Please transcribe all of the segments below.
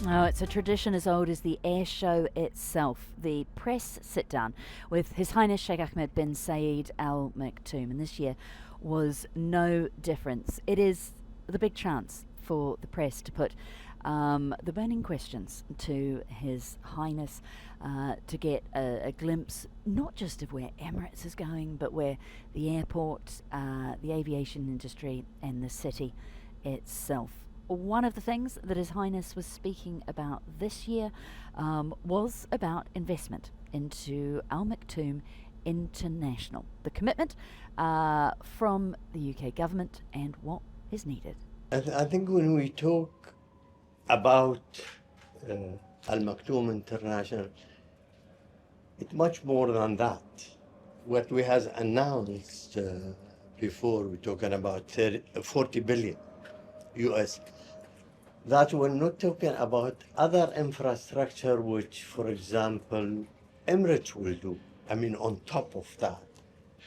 Oh, it's a tradition as old as the air show itself. The press sit down with His Highness Sheikh Ahmed bin Saeed Al Maktoum, and this year was no difference. It is the big chance for the press to put the burning questions to His Highness, to get a glimpse not just of where Emirates is going, but where the airport, the aviation industry, and the city itself. One of the things that His Highness was speaking about this year was about investment into Al Maktoum International, the commitment from the UK government and what is needed. I think when we talk about Al Maktoum International, it's much more than that. What we have announced before, we're talking about 40 billion US. That we're not talking about other infrastructure, which, for example, Emirates will do. I mean, on top of that,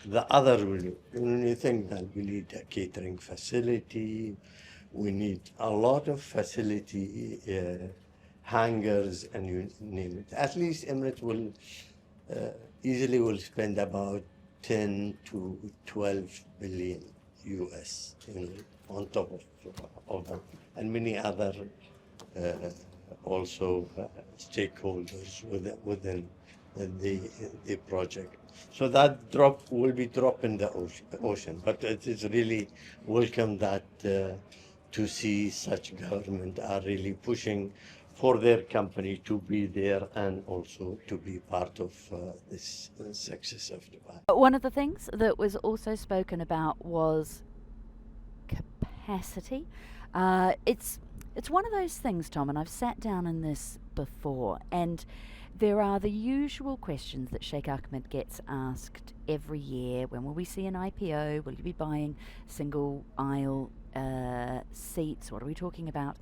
the other will do. When you think that we need a catering facility, we need a lot of facility, hangars, and you name it. At least Emirates will easily will spend about 10 to 12 billion US, on top of them, and many other also stakeholders within the project. So that drop will be drop in the ocean, but it is really welcome that to see such government are really pushing for their company to be there and also to be part of this success of Dubai. One of the things that was also spoken about was capacity. It's one of those things, Tom, and I've sat down in this before, and there are the usual questions that Sheikh Ahmed gets asked every year. When will we see an IPO? Will you be buying single aisle seats? What are we talking about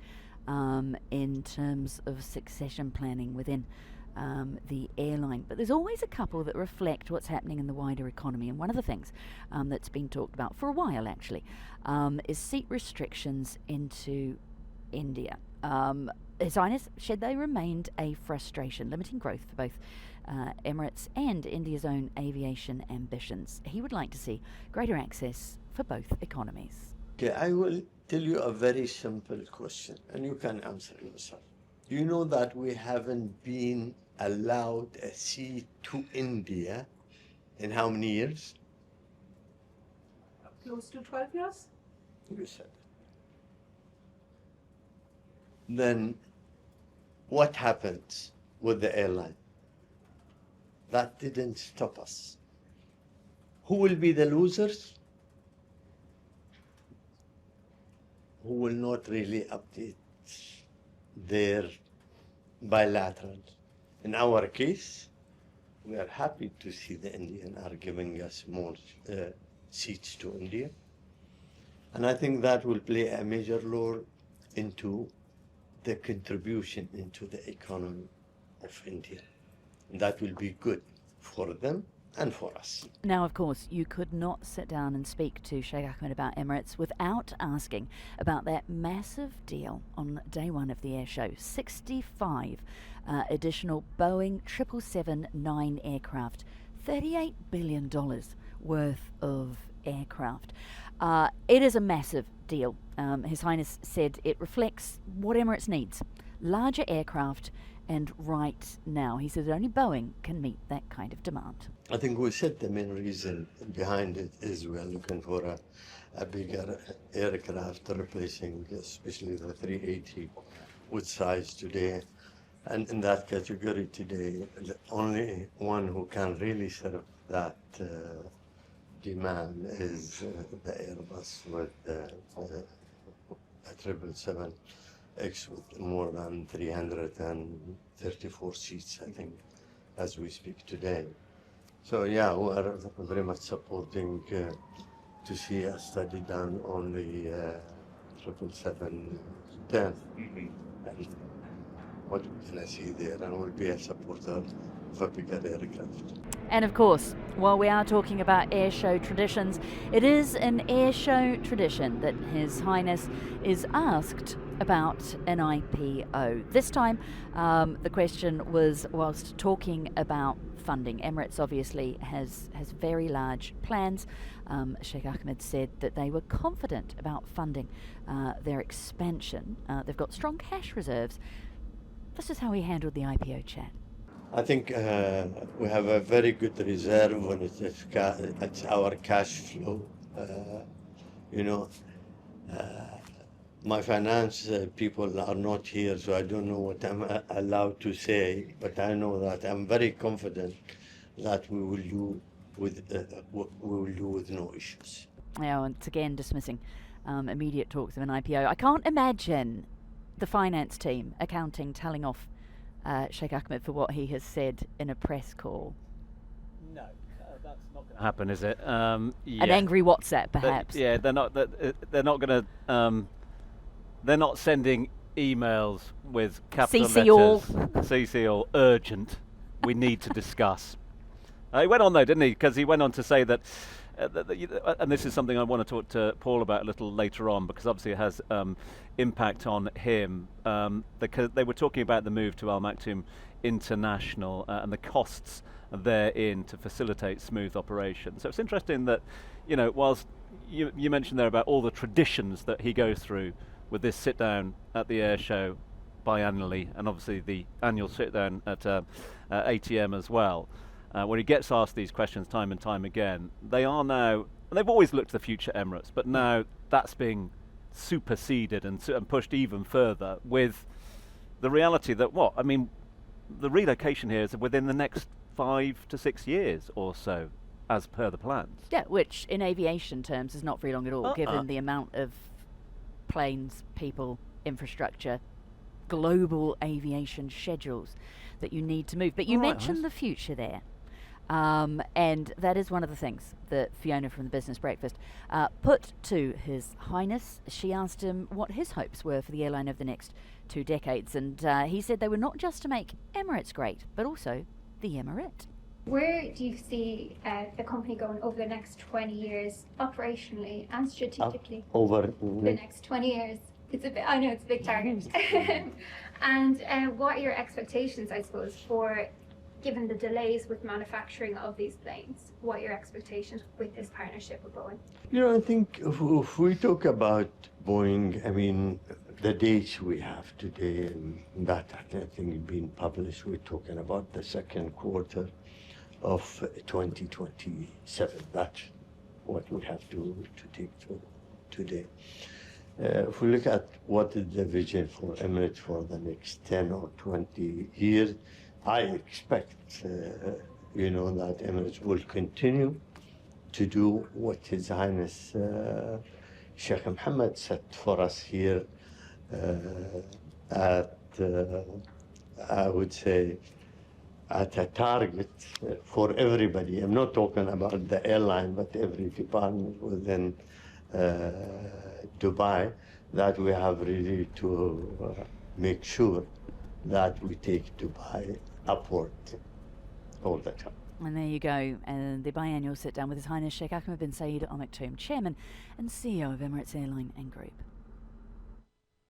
in terms of succession planning within the airline? But there's always a couple that reflect what's happening in the wider economy, and one of the things that's been talked about for a while actually is seat restrictions into India. His Highness said they remained a frustration, limiting growth for both Emirates and India's own aviation ambitions. He would like to see greater access for both economies. Okay, I will tell you a very simple question, and you can answer yourself. Do you know that we haven't been allowed a seat to India in how many years? Close to 12 years? You said it. Then what happens with the airline? That didn't stop us. Who will be the losers? Who will not really update their bilateral. In our case, we are happy to see the Indian are giving us more seats to India. And I think that will play a major role into the contribution into the economy of India. And that will be good for them and for us. Now, of course, you could not sit down and speak to Sheikh Ahmed about Emirates without asking about that massive deal on day one of the air show. 65 additional Boeing 777-9 aircraft, $38 billion worth of aircraft. It is a massive deal. His Highness said it reflects what Emirates needs, larger aircraft, and right now. He says only Boeing can meet that kind of demand. I think we said the main reason behind it is we are looking for a bigger aircraft replacing especially the 380 with size today. And in that category today, the only one who can really serve that demand is the Airbus with a 777X with more than 334 seats, I think, as we speak today. So yeah, we are very much supporting to see a study done on the 777-10. And what we can see there, and we'll be a supporter of a bigger aircraft. And of course, while we are talking about air show traditions, it is an air show tradition that His Highness is asked about an IPO. This time, the question was whilst talking about funding. Emirates obviously has very large plans. Sheikh Ahmed said that they were confident about funding their expansion. They've got strong cash reserves. This is how he handled the IPO chat. I think we have a very good reserve when it's our cash flow. You know, my finance people are not here, so I don't know what I'm allowed to say, but I know that I'm very confident that we will do with no issues. Now, once again, dismissing immediate talks of an IPO. I can't imagine the finance team, accounting, telling off Sheikh Ahmed for what he has said in a press call. No, that's not going to happen, is it? An angry WhatsApp, perhaps. They're not going to. They're not sending emails with capital CC all. letters. CC all. Urgent. We need to discuss. He went on though, didn't he? Because he went on to say that, and this is something I want to talk to Paul about a little later on, because obviously it has impact on him. They were talking about the move to Al Maktoum International and the costs therein to facilitate smooth operation. So it's interesting that, whilst you mentioned there about all the traditions that he goes through with this sit down at the air show biannually, and obviously the annual sit down at ATM as well, where he gets asked these questions time and time again. They are now, and they've always looked to the future Emirates, but now that's being superseded and pushed even further with the reality that the relocation here is within the next 5 to 6 years or so, as per the plans. Yeah, which in aviation terms is not very long at all, given the amount of planes, people, infrastructure, global aviation schedules that you need to move. But you mentioned the future there. And that is one of the things that Fiona from the Business Breakfast put to His Highness. She asked him what his hopes were for the airline over the next 2 decades. And he said they were not just to make Emirates great, but also the Emirate. Where do you see the company going over the next 20 years, operationally and strategically? Over the next 20 years. I know it's a big target. And what are your expectations, I suppose, for, given the delays with manufacturing of these planes, what are your expectations with this partnership with Boeing? I think if we talk about Boeing, the dates we have today, and that I think being published, we're talking about the second quarter of 2027. That's what we have to take to today. If we look at what is the vision for Emirates for the next 10 or 20 years, I expect, that Emirates will continue to do what His Highness Sheikh Mohammed set for us here at, I would say, at a target for everybody. I'm not talking about the airline, but every department within Dubai, that we have really to make sure that we take Dubai upward all the time. And there you go, and the biannual sit down with His Highness Sheikh Ahmed bin Saeed Al Maktoum, Chairman and CEO of Emirates Airline and Group.